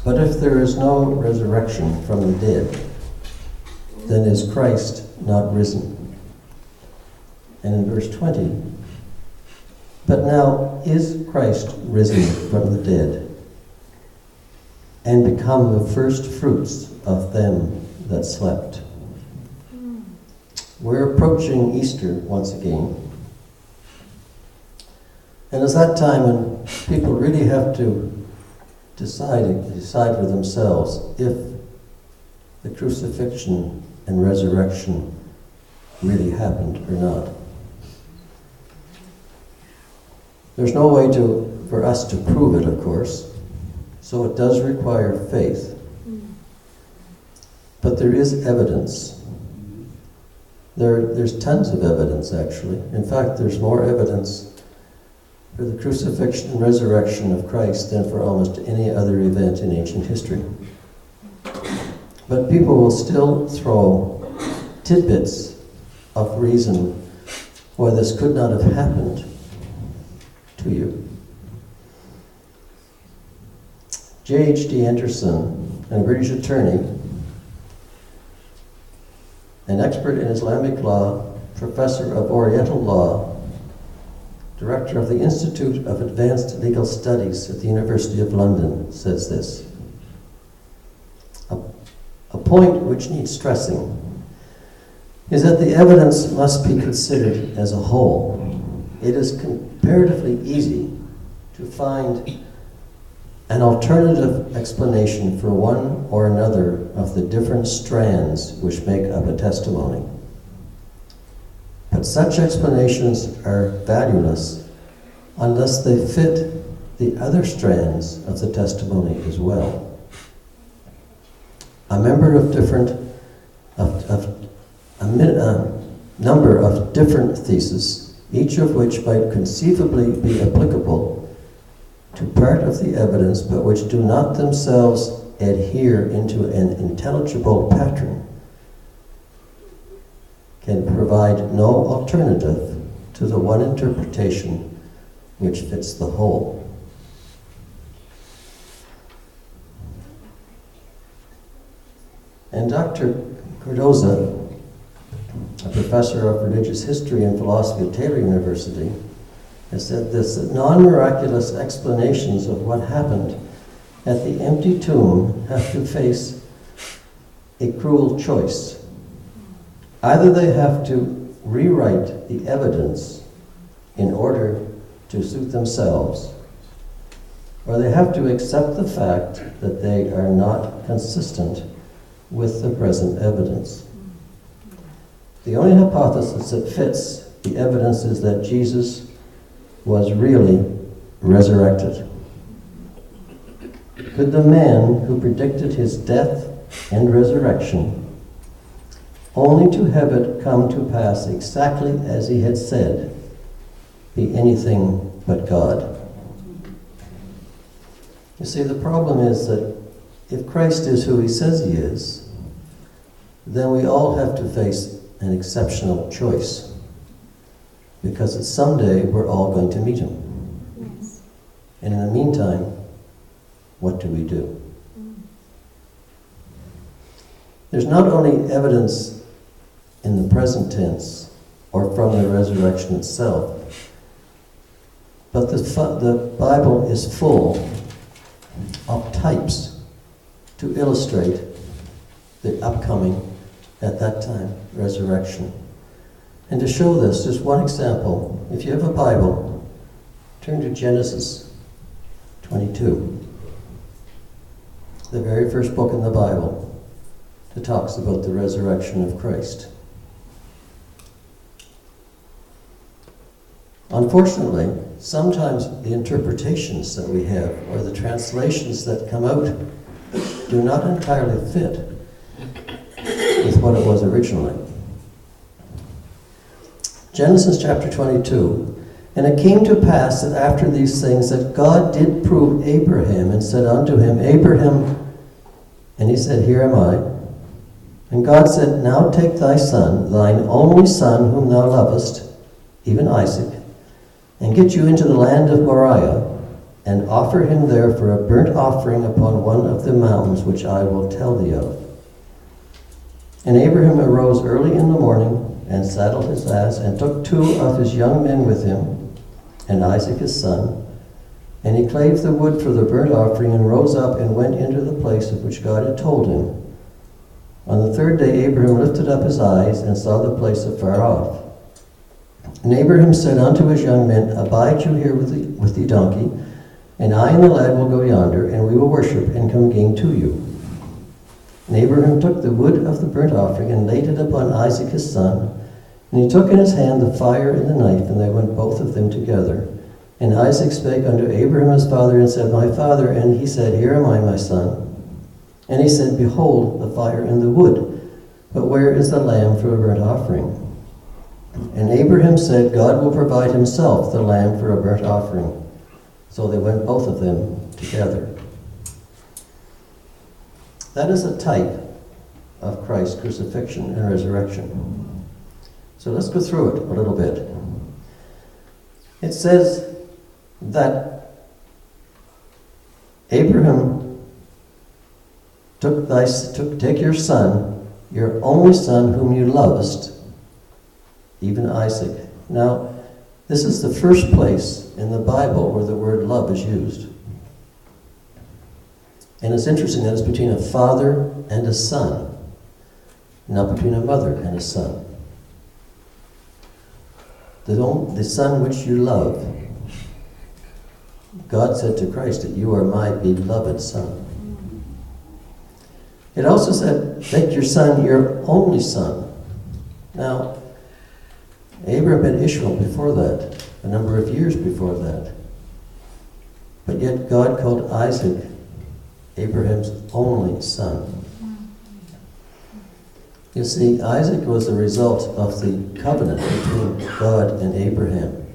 But if there is no resurrection from the dead, then is Christ not risen? And in verse 20, but now is Christ risen from the dead, and become the first fruits of them that slept? We're approaching Easter once again. And it's that time when people really have to decide for themselves if the crucifixion and resurrection really happened or not. There's no way for us to prove it, of course, so it does require faith. But there is evidence. There's tons of evidence, actually. In fact, there's more evidence for the crucifixion and resurrection of Christ than for almost any other event in ancient history. But people will still throw tidbits of reason why this could not have happened to you. J.H.D. Anderson, a British attorney, an expert in Islamic law, professor of Oriental law, director of the Institute of Advanced Legal Studies at the University of London, says this: a point which needs stressing is that the evidence must be considered as a whole. It is comparatively easy to find an alternative explanation for one or another of the different strands which make up a testimony. But such explanations are valueless unless they fit the other strands of the testimony as well. A number of different theses, each of which might conceivably be applicable to part of the evidence, but which do not themselves adhere into an intelligible pattern, can provide no alternative to the one interpretation which fits the whole. And Dr. Cardoza, a professor of religious history and philosophy at Taylor University, has said this: that non-miraculous explanations of what happened at the empty tomb have to face a cruel choice. Either they have to rewrite the evidence in order to suit themselves, or they have to accept the fact that they are not consistent with the present evidence. The only hypothesis that fits the evidence is that Jesus was really resurrected. Could the man who predicted his death and resurrection, only to have it come to pass exactly as he had said, be anything but God? You see, the problem is that if Christ is who he says he is, then we all have to face an exceptional choice, because someday we're all going to meet him. Yes. And in the meantime, what do we do? There's not only evidence in the present tense or from the resurrection itself, but the Bible is full of types to illustrate the upcoming, at that time, resurrection. And to show this, just one example, if you have a Bible, turn to Genesis 22, the very first book in the Bible that talks about the resurrection of Christ. Unfortunately, sometimes the interpretations that we have, or the translations that come out, do not entirely fit with what it was originally. Genesis chapter 22, and it came to pass that after these things that God did prove Abraham, and said unto him, Abraham, and he said, Here am I. And God said, Now take thy son, thine only son whom thou lovest, even Isaac, and get you into the land of Moriah, and offer him there for a burnt offering upon one of the mountains which I will tell thee of. And Abraham arose early in the morning, and saddled his ass, and took 2 of his young men with him, and Isaac his son. And he clave the wood for the burnt offering, and rose up and went into the place of which God had told him. On the 3rd day Abraham lifted up his eyes, and saw the place afar off. And Abraham said unto his young men, Abide you here with the donkey, and I and the lad will go yonder, and we will worship, and come again to you. And Abraham took the wood of the burnt offering, and laid it upon Isaac his son. And he took in his hand the fire and the knife, and they went both of them together. And Isaac spake unto Abraham his father, and said, My father. And he said, Here am I, my son. And he said, Behold, the fire and the wood, but where is the lamb for a burnt offering? And Abraham said, God will provide himself the lamb for a burnt offering. So they went both of them together. That is a type of Christ's crucifixion and resurrection. So let's go through it a little bit. It says that Abraham take your son, your only son whom you lovest, even Isaac. Now, this is the first place in the Bible where the word love is used. And it's interesting that it's between a father and a son, not between a mother and a son. The son which you love, God said to Christ that you are my beloved son. It also said, take your son, your only son. Now, Abraham had Ishmael before that, a number of years before that. But yet God called Isaac Abraham's only son. You see, Isaac was the result of the covenant between God and Abraham.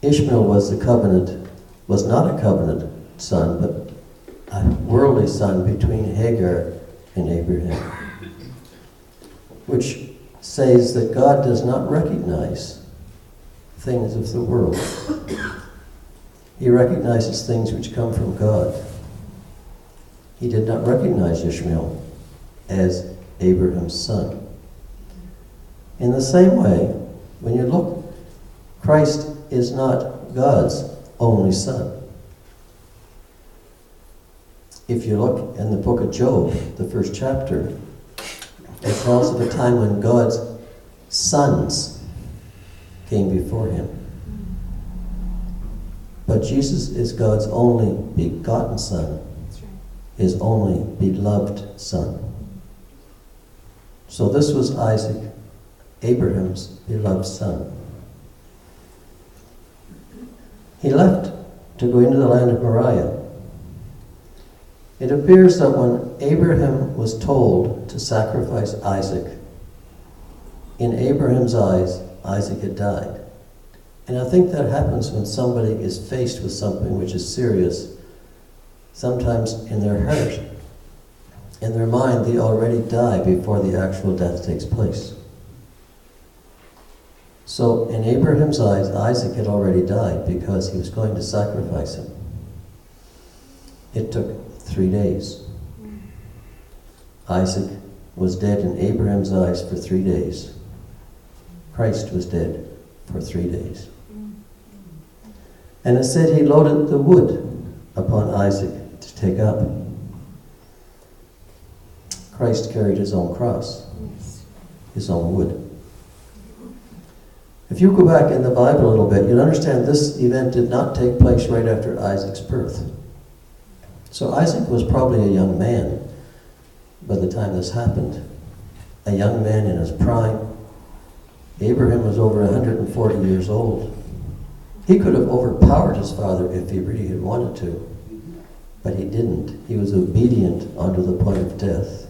Ishmael was not a covenant son, but a worldly son between Hagar and Abraham, which says that God does not recognize things of the world. He recognizes things which come from God. He did not recognize Ishmael as Abraham's son. In the same way, when you look, Christ is not God's only son. If you look in the book of Job, the first chapter, it tells of a time when God's sons came before him. But Jesus is God's only begotten son, his only beloved son. So this was Isaac, Abraham's beloved son. He left to go into the land of Moriah. It appears that when Abraham was told to sacrifice Isaac, in Abraham's eyes, Isaac had died. And I think that happens when somebody is faced with something which is serious. Sometimes in their heart, in their mind, they already die before the actual death takes place. So in Abraham's eyes, Isaac had already died because he was going to sacrifice him. It took 3 days. Isaac was dead in Abraham's eyes for 3 days. Christ was dead for 3 days. And it said he loaded the wood upon Isaac to take up. Christ carried his own cross, his own wood. If you go back in the Bible a little bit, you'll understand this event did not take place right after Isaac's birth. So Isaac was probably a young man by the time this happened. A young man in his prime. Abraham was over 140 years old. He could have overpowered his father if he really had wanted to, but he didn't. He was obedient unto the point of death,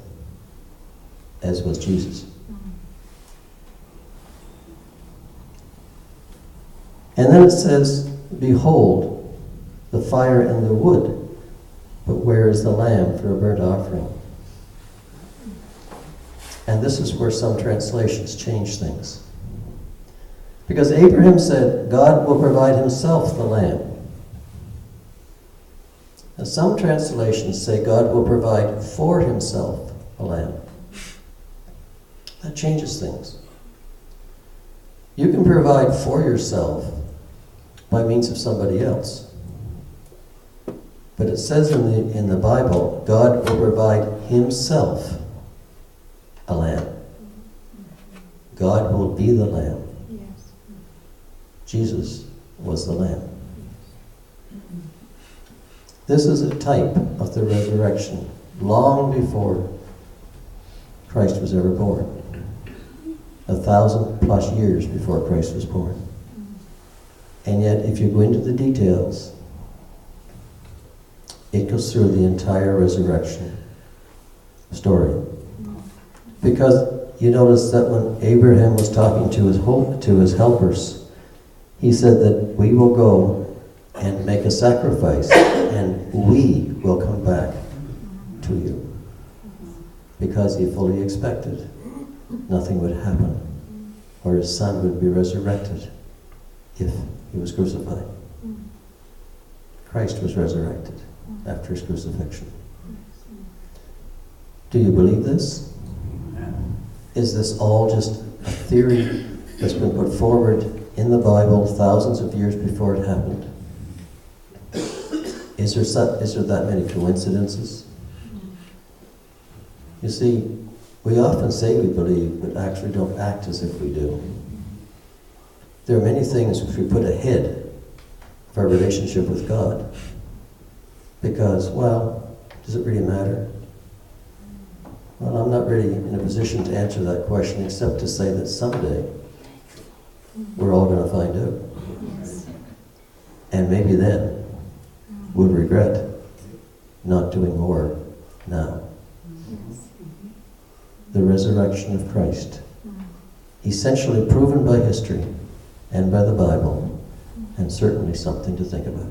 as was Jesus. And then it says, behold, the fire and the wood, but where is the lamb for a burnt offering? And this is where some translations change things. Because Abraham said, God will provide himself the lamb. Now, some translations say God will provide for himself a lamb. That changes things. You can provide for yourself by means of somebody else. But it says in the Bible, God will provide himself a lamb. God will be the lamb. Yes. Jesus was the lamb. This is a type of the resurrection long before Christ was ever born. 1,000+ years before Christ was born. And yet, if you go into the details, it goes through the entire resurrection story. Because you notice that when Abraham was talking to his helpers, he said that we will go and make a sacrifice, and we will come back to you. Because he fully expected nothing would happen, or his son would be resurrected if he was crucified. Christ was resurrected after his crucifixion. Do you believe this? Is this all just a theory that's been put forward in the Bible thousands of years before it happened? Is there that many coincidences? You see, we often say we believe, but actually don't act as if we do. There are many things which we put ahead of our relationship with God because, well, does it really matter? Well, I'm not really in a position to answer that question except to say that someday we're all going to find out. Yes. And maybe then we'll regret not doing more now. Yes. The resurrection of Christ, essentially proven by history and by the Bible, and certainly something to think about.